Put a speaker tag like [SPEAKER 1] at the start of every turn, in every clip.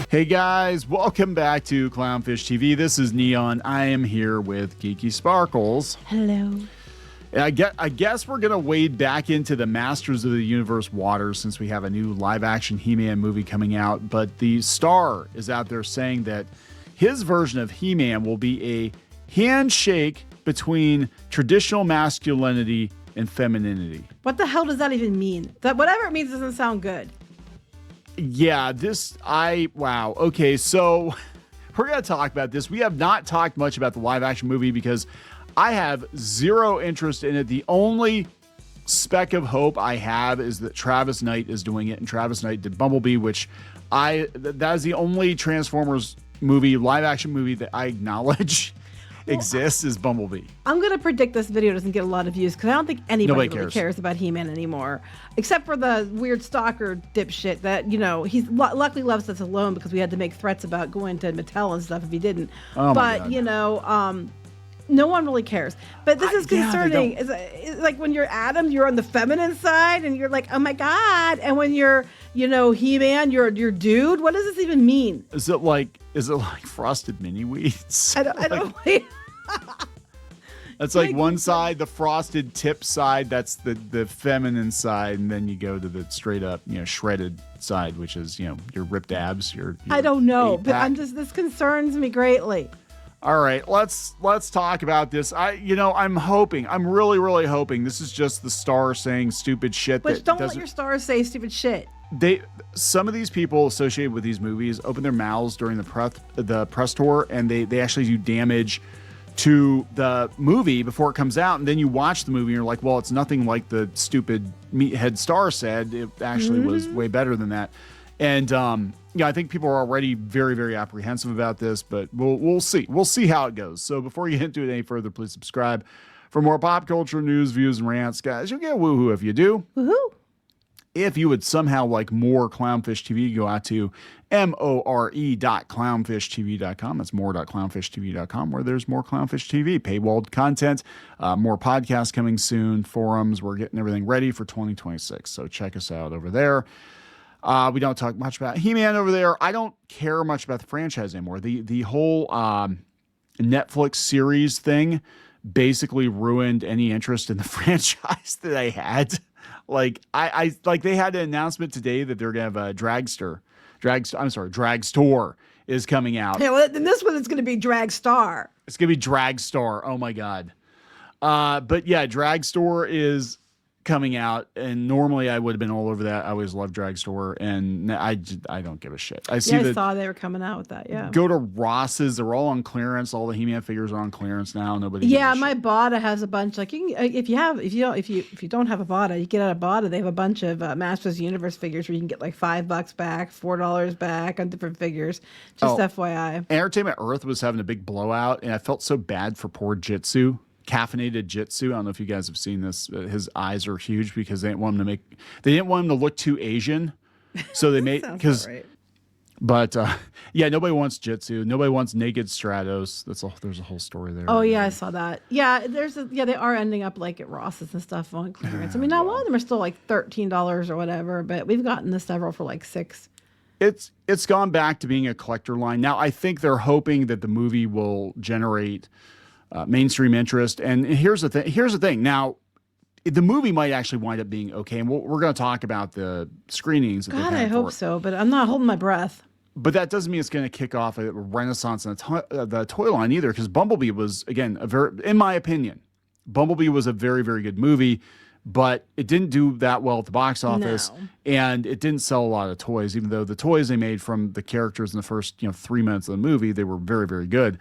[SPEAKER 1] Hey guys, welcome back to Clownfish TV. This is Kneon. I am here with Geeky Sparkles.
[SPEAKER 2] Hello.
[SPEAKER 1] I guess we're going to wade back into the Masters of the Universe waters since we have a new live-action He-Man movie coming out. But the star is out there saying that his version of He-Man will be a handshake between traditional masculinity and femininity.
[SPEAKER 2] What the hell does that even mean? That whatever it means doesn't sound good.
[SPEAKER 1] Yeah, wow. Okay, so we're going to talk about this. We have not talked much about the live-action movie because I have zero interest in it. The only speck of hope I have is that Travis Knight is doing it, and Travis Knight did Bumblebee, which that is the only Transformers movie, live-action movie that I acknowledge exists is Bumblebee.
[SPEAKER 2] I'm going to predict this video doesn't get a lot of views because I don't think anybody really cares about He-Man anymore. Except for the weird stalker dipshit that, you know, he's luckily loves us alone because we had to make threats about going to Mattel and stuff if he didn't.
[SPEAKER 1] Oh
[SPEAKER 2] but, you know, no one really cares. But this is concerning. It's like when you're Adam, you're on the feminine side and you're like, oh my God. And when you're, you know, He-Man, you're dude. What does this even mean?
[SPEAKER 1] Is it like frosted mini wheats?
[SPEAKER 2] I don't
[SPEAKER 1] That's like one side, the frosted tip side, that's the feminine side, and then you go to the straight up, you know, shredded side, which is, you know, your ripped abs, your
[SPEAKER 2] I don't know, but this concerns me greatly.
[SPEAKER 1] All right, let's talk about this. I'm really hoping this is just the star saying stupid shit.
[SPEAKER 2] Which don't let your stars say stupid shit.
[SPEAKER 1] Some of these people associated with these movies open their mouths during the press tour, and they actually do damage to the movie before it comes out, and then you watch the movie and you're like, well, it's nothing like the stupid meathead star said. It actually was way better than that. And I think people are already very apprehensive about this, but we'll see. We'll see how it goes. So before you get into it any further, please subscribe for more pop culture news, views, and rants, guys. You'll get a woohoo if you do.
[SPEAKER 2] Woohoo!
[SPEAKER 1] If you would somehow like more Clownfish TV, go out to more.clownfishtv.com. That's more.clownfishtv.com, where there's more Clownfish TV, paywalled content, more podcasts coming soon, forums. We're getting everything ready for 2026. So check us out over there. We don't talk much about He-Man over there. I don't care much about the franchise anymore. The whole Netflix series thing basically ruined any interest in the franchise that I had. Like they had an announcement today that they're gonna have a Dragstore is coming out.
[SPEAKER 2] Yeah, well, in this one it's gonna be Dragstar.
[SPEAKER 1] It's gonna be Dragstar. Oh my God. But yeah, Dragstore is coming out, and normally I would have been all over that. I always loved Dragstore, and I don't give a shit. I
[SPEAKER 2] saw they were coming out with that. Yeah,
[SPEAKER 1] go to Ross's. They're all on clearance. All the He-Man figures are on clearance now. Nobody.
[SPEAKER 2] Yeah, my Bada has a bunch. Like you can, if you don't have a Bada, you get out of Bada. They have a bunch of Masters of the Universe figures where you can get like $5 back, $4 back on different figures. Just FYI.
[SPEAKER 1] Entertainment Earth was having a big blowout, and I felt so bad for poor Jitsu. Caffeinated Jitsu. I don't know if you guys have seen this. His eyes are huge because they didn't want him to look too Asian. So they made
[SPEAKER 2] right.
[SPEAKER 1] But nobody wants Jitsu. Nobody wants naked Stratos. There's a whole story there.
[SPEAKER 2] Oh yeah, I saw that. Yeah, they are ending up like at Ross's and stuff on clearance. I mean, now a lot of them are still like $13 or whatever, but we've gotten the several for like $6.
[SPEAKER 1] It's gone back to being a collector line. Now I think they're hoping that the movie will generate mainstream interest. And here's the thing. Now, the movie might actually wind up being okay, and we're going to talk about the screenings.
[SPEAKER 2] God, I hope so, but I'm not holding my breath.
[SPEAKER 1] But that doesn't mean it's going to kick off a renaissance in the toy line either, because Bumblebee was, again, in my opinion, Bumblebee was a very, very good movie, but it didn't do that well at the box office, and it didn't sell a lot of toys, even though the toys they made from the characters in the first 3 minutes of the movie, they were very, very good.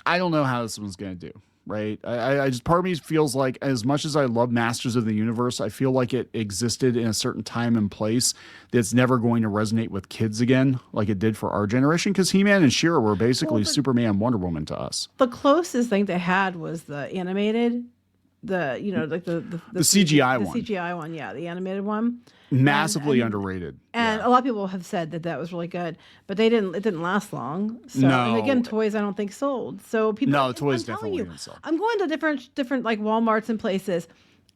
[SPEAKER 1] I don't know how this one's going to do, right? I just, part of me feels like as much as I love Masters of the Universe, I feel like it existed in a certain time and place that's never going to resonate with kids again like it did for our generation, because He-Man and She-Ra were basically Superman and Wonder Woman to us.
[SPEAKER 2] The closest thing they had was the animated, the
[SPEAKER 1] CGI one.
[SPEAKER 2] The CGI one, yeah, the animated one.
[SPEAKER 1] Massively underrated.
[SPEAKER 2] And a lot of people have said that was really good, but it didn't last long. So, and again, toys I don't think sold. So people,
[SPEAKER 1] toys definitely didn't sell.
[SPEAKER 2] I'm going to different like Walmarts and places.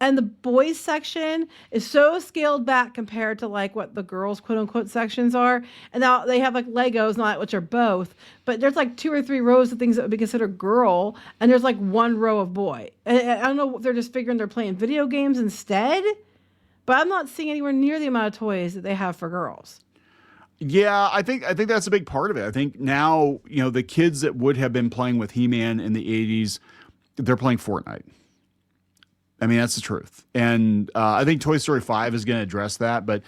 [SPEAKER 2] And the boys section is so scaled back compared to like what the girls quote unquote sections are. And now they have like Legos, not which are both, but there's like 2 or 3 rows of things that would be considered girl, and there's like 1 row of boy. And I don't know if they're just figuring they're playing video games instead, but I'm not seeing anywhere near the amount of toys that they have for girls.
[SPEAKER 1] Yeah, I think that's a big part of it. I think now, the kids that would have been playing with He-Man in the 80s, they're playing Fortnite. I mean, that's the truth. And I think Toy Story 5 is going to address that. But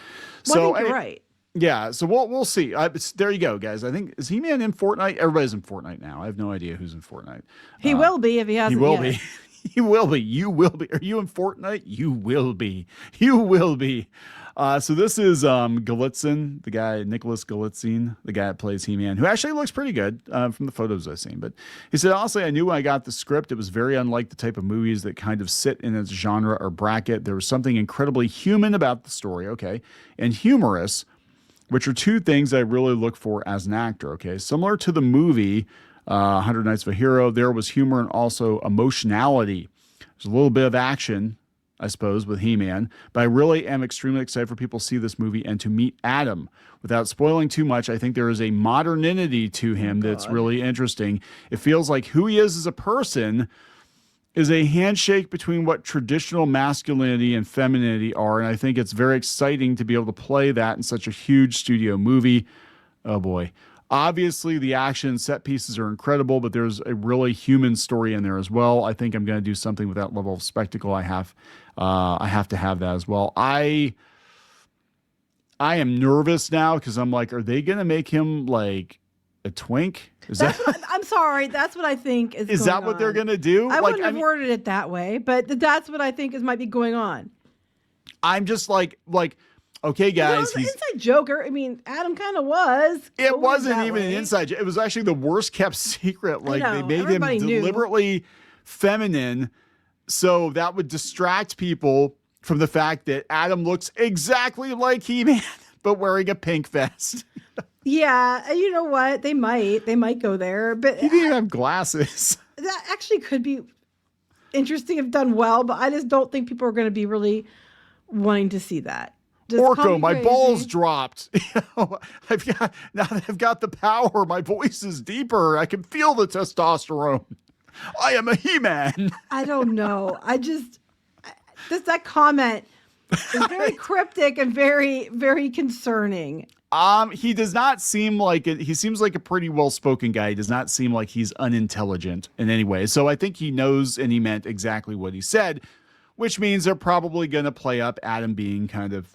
[SPEAKER 2] I think you're right.
[SPEAKER 1] Yeah, so we'll see. There you go, guys. I think, is He-Man in Fortnite? Everybody's in Fortnite now. I have no idea who's in Fortnite.
[SPEAKER 2] He will be if he hasn't
[SPEAKER 1] He will
[SPEAKER 2] yet.
[SPEAKER 1] be. He will be. You will be. Are you in Fortnite? You will be. You will be. So this is Galitzin, the guy, Nicholas Galitzin, the guy that plays He-Man, who actually looks pretty good from the photos I've seen. But he said, honestly, I knew when I got the script, it was very unlike the type of movies that kind of sit in its genre or bracket. There was something incredibly human about the story, okay, and humorous, which are 2 things I really look for as an actor, okay. Similar to the movie 100 Nights of a Hero, there was humor and also emotionality. There's a little bit of action, I suppose, with He-Man, but I really am extremely excited for people to see this movie and to meet Adam. Without spoiling too much, I think there is a modernity to him that's really interesting. It feels like who he is as a person is a handshake between what traditional masculinity and femininity are, and I think it's very exciting to be able to play that in such a huge studio movie. Oh boy. Obviously, the action set pieces are incredible, but there's a really human story in there as well. I think I'm going to do something with that level of spectacle. I have to have that as well. I am nervous now because I'm like, are they going to make him like a twink?
[SPEAKER 2] I'm sorry. That's what I think is.
[SPEAKER 1] Is that what they're going to do?
[SPEAKER 2] I wouldn't have worded it that way, but that's what I think might be going on.
[SPEAKER 1] I'm just like. Okay, guys.
[SPEAKER 2] It was an inside joker. I mean, Adam kind of was.
[SPEAKER 1] It wasn't even an inside joke. It was actually the worst kept secret. Like they made him deliberately feminine, so that would distract people from the fact that Adam looks exactly like He-Man, but wearing a pink vest.
[SPEAKER 2] Yeah, and you know what? They might go there, but
[SPEAKER 1] he didn't even have glasses.
[SPEAKER 2] That actually could be interesting if done well, but I just don't think people are going to be really wanting to see that.
[SPEAKER 1] Orko, my balls dropped. Now that I've got the power, my voice is deeper. I can feel the testosterone. I am a He-Man.
[SPEAKER 2] I don't know. That comment is very cryptic and very, very concerning.
[SPEAKER 1] He does not seem like it. He seems like a pretty well-spoken guy. He does not seem like he's unintelligent in any way. So I think he knows and he meant exactly what he said, which means they're probably going to play up Adam being kind of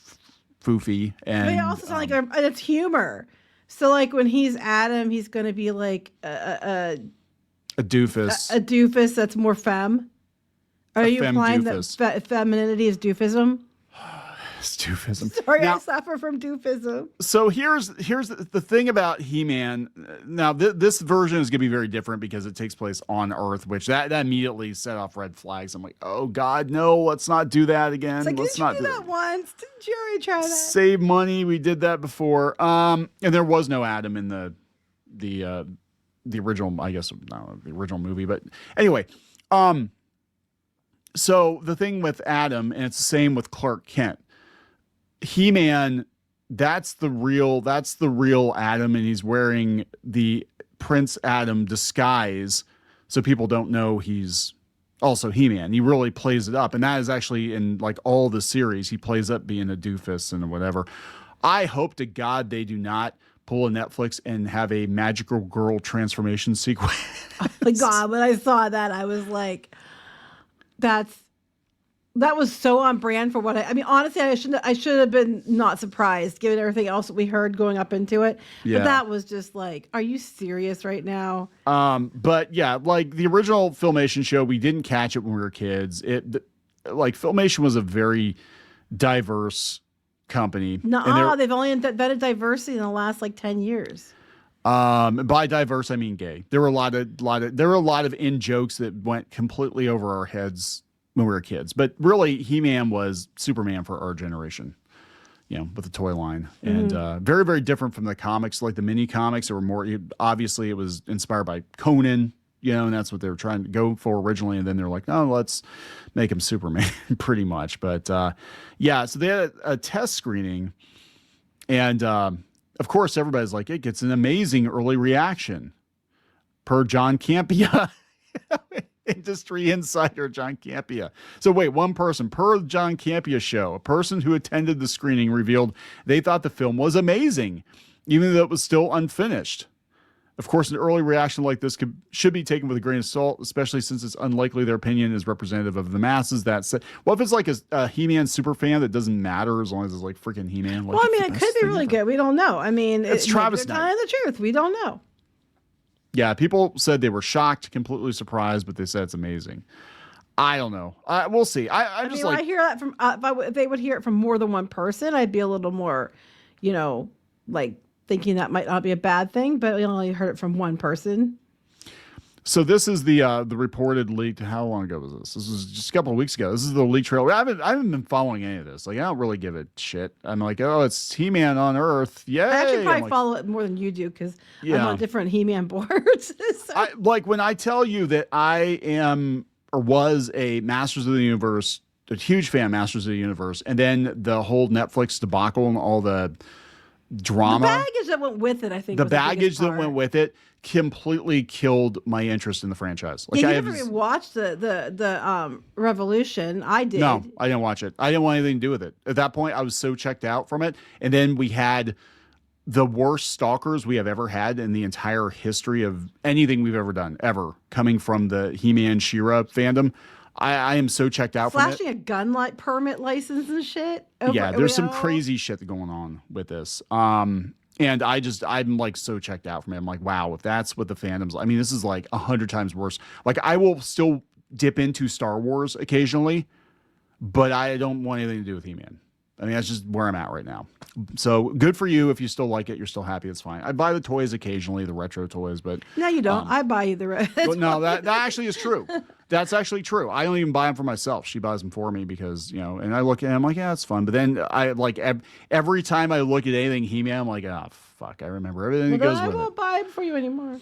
[SPEAKER 1] foofy. And
[SPEAKER 2] but it also sounds like it's humor. So like when he's Adam, he's going to be like a
[SPEAKER 1] doofus.
[SPEAKER 2] A doofus that's more femme. Are you implying that femininity is doofism?
[SPEAKER 1] It's doofism.
[SPEAKER 2] Sorry, I suffer from doofism.
[SPEAKER 1] So here's the thing about He-Man. Now this version is going to be very different because it takes place on Earth, which that immediately set off red flags. I'm like, oh God, no, let's not do that again.
[SPEAKER 2] It's like,
[SPEAKER 1] let's
[SPEAKER 2] not do that once. Didn't you already try that?
[SPEAKER 1] Save money. We did that before. And there was no Adam in the original, I guess, not the original movie, but anyway. So the thing with Adam, and it's the same with Clark Kent. He-Man, that's the real Adam, and he's wearing the Prince Adam disguise, so people don't know he's also He-Man. He really plays it up, and that is actually in like all the series. He plays up being a doofus and whatever. I hope to God they do not pull a Netflix and have a magical girl transformation sequence.
[SPEAKER 2] Oh my God, when I saw that, I was like, that was so on brand for what I mean, honestly, I should have been not surprised given everything else that we heard going up into it. Yeah. But that was just like, are you serious right now?
[SPEAKER 1] But yeah, like the original Filmation show, we didn't catch it when we were kids. Like Filmation was a very diverse company.
[SPEAKER 2] No, they've only invented diversity in the last like 10 years.
[SPEAKER 1] By diverse, I mean gay. There were a lot of in jokes that went completely over our heads when we were kids, but really He-Man was Superman for our generation, with the toy line, and very, very different from the comics, like the mini comics. There were more, obviously it was inspired by Conan, and that's what they were trying to go for originally. And then they're like, oh, let's make him Superman, pretty much. But so they had a test screening, and of course, everybody's like, it gets an amazing early reaction, per John Campia. Industry insider John Campia. So wait, one person per John Campia show, a person who attended the screening revealed they thought the film was amazing, even though it was still unfinished. Of course, an early reaction like this should be taken with a grain of salt, especially since it's unlikely their opinion is representative of the masses. That said, what if it's like a He-Man super fan that doesn't matter as long as it's like freaking He-Man? Like,
[SPEAKER 2] well, I mean, it could be really good. We don't know. I mean,
[SPEAKER 1] it's Travis
[SPEAKER 2] Knight. Telling the truth. We don't know.
[SPEAKER 1] Yeah, people said they were shocked, completely surprised, but they said it's amazing. I don't know. We'll see. I just like,
[SPEAKER 2] I hear that from if they would hear it from more than one person, I'd be a little more, like thinking that might not be a bad thing. But I only heard it from one person.
[SPEAKER 1] So this is the reported leak. How long ago was this? This was just a couple of weeks ago. This is the leak trailer. I haven't been following any of this. Like, I don't really give a shit. I'm like, oh, it's He-Man on Earth. Yay!
[SPEAKER 2] I actually probably follow it more than you do because I'm on different He-Man boards. So.
[SPEAKER 1] When I tell you that I am or was a Masters of the Universe, a huge fan of Masters of the Universe, and then the whole Netflix debacle and all the drama,
[SPEAKER 2] the baggage that went with it, I think
[SPEAKER 1] the baggage that went with it completely killed my interest in the franchise. Like,
[SPEAKER 2] you never even watched the Revolution. I did.
[SPEAKER 1] No, I didn't watch it. I didn't want anything to do with it. At that point, I was so checked out from it. And then we had the worst stalkers we have ever had in the entire history of anything we've ever done, ever, coming from the He-Man She-Ra fandom. I am so checked out from it.
[SPEAKER 2] Flashing a gun permit license and shit.
[SPEAKER 1] Yeah, there's some crazy shit going on with this. And I'm like so checked out from it. I'm like, wow, if that's what the fandom's like, I mean, this is like 100 times worse. Like, I will still dip into Star Wars occasionally, but I don't want anything to do with He-Man. I mean, that's just where I'm at right now. So good for you. If you still like it, you're still happy. It's fine. I buy the toys occasionally, the retro toys, but
[SPEAKER 2] no, you don't. I buy you the retro.
[SPEAKER 1] No, that actually is true. That's actually true. I don't even buy them for myself. She buys them for me because, and I look at them, I'm like, yeah, it's fun. But then I like every time I look at anything He-Man, I'm like, oh, fuck, I remember everything that goes with it.
[SPEAKER 2] I won't buy it for you anymore.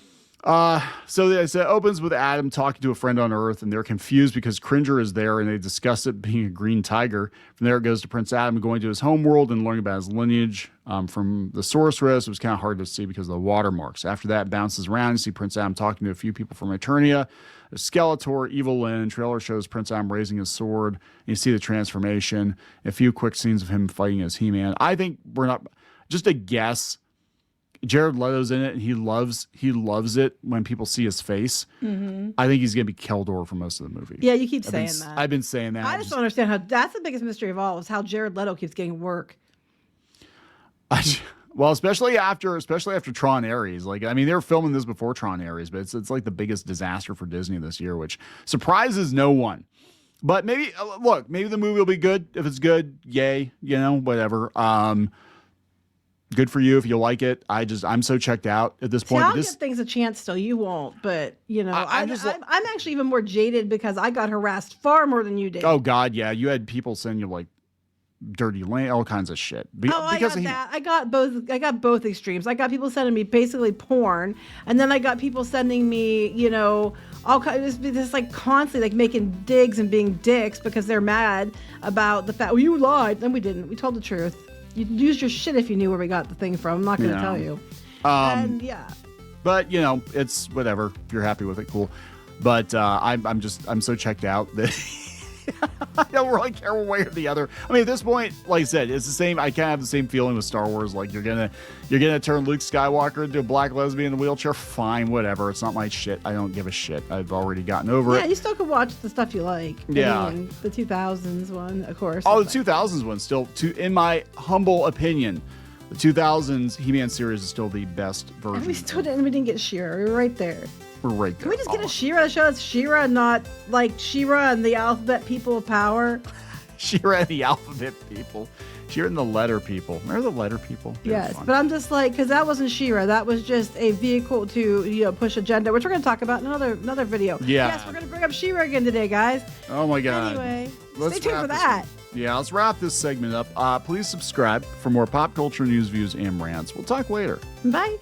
[SPEAKER 1] So it opens with Adam talking to a friend on Earth, and they're confused because Cringer is there, and they discuss it being a green tiger. From there, it goes to Prince Adam going to his homeworld and learning about his lineage from the sorceress. It was kind of hard to see because of the watermarks. After that, it bounces around. You see Prince Adam talking to a few people from Eternia. Skeletor, Evil Lyn. Trailer shows Prince Adam raising his sword. And you see the transformation. A few quick scenes of him fighting as He-Man. I think we're not just a guess. Jared Leto's in it, and he loves it when people see his face. Mm-hmm. I think he's going to be Keldor for most of the movie.
[SPEAKER 2] Yeah, you keep saying that.
[SPEAKER 1] I've been saying that.
[SPEAKER 2] I just don't understand how that's the biggest mystery of all is how Jared Leto keeps getting work.
[SPEAKER 1] Well, especially after Tron Ares. Like, I mean, they were filming this before Tron Ares, but it's like the biggest disaster for Disney this year, which surprises no one. But maybe maybe the movie will be good. If it's good, yay, whatever. Good for you if you like it. I'm so checked out at this point.
[SPEAKER 2] I'll give things a chance still. You won't, but I'm actually even more jaded because I got harassed far more than you did.
[SPEAKER 1] Oh God, yeah. You had people sending you like dirty lane, all kinds of shit.
[SPEAKER 2] I got that. I got both extremes. I got people sending me basically porn, and then I got people sending me, all kinds. This like constantly like making digs and being dicks because they're mad about the fact. Well, you lied. And we didn't. We told the truth. You'd use your shit if you knew where we got the thing from. I'm not going to tell you. And yeah.
[SPEAKER 1] But it's whatever. If you're happy with it, cool. But I'm so checked out that I don't really care one way or the other. I mean, at this point, like I said, it's the same. I kind of have the same feeling with Star Wars. Like you're gonna turn Luke Skywalker into a black lesbian in a wheelchair. Fine, whatever. It's not my shit. I don't give a shit. I've already gotten over it.
[SPEAKER 2] Yeah, you still can watch the stuff you like.
[SPEAKER 1] Yeah,
[SPEAKER 2] I mean, the 2000s one, of course.
[SPEAKER 1] Oh, the 2000s one still. In my humble opinion, the 2000s He-Man series is still the best version.
[SPEAKER 2] And we didn't get She-Ra. We were right there.
[SPEAKER 1] We're right there.
[SPEAKER 2] Can we just get a She-Ra show? It's She-Ra, not like She-Ra and the alphabet people of power.
[SPEAKER 1] She-Ra and the alphabet people. She-Ra and the letter people. Remember the letter people?
[SPEAKER 2] Yes, but I'm just like, because that wasn't She-Ra. That was just a vehicle to push agenda, which we're going to talk about in another video.
[SPEAKER 1] Yeah.
[SPEAKER 2] Yes, we're going to bring up She-Ra again today, guys.
[SPEAKER 1] Oh my God.
[SPEAKER 2] Anyway, stay tuned for that.
[SPEAKER 1] Yeah, let's wrap this segment up. Please subscribe for more pop culture news, views, and rants. We'll talk later.
[SPEAKER 2] Bye.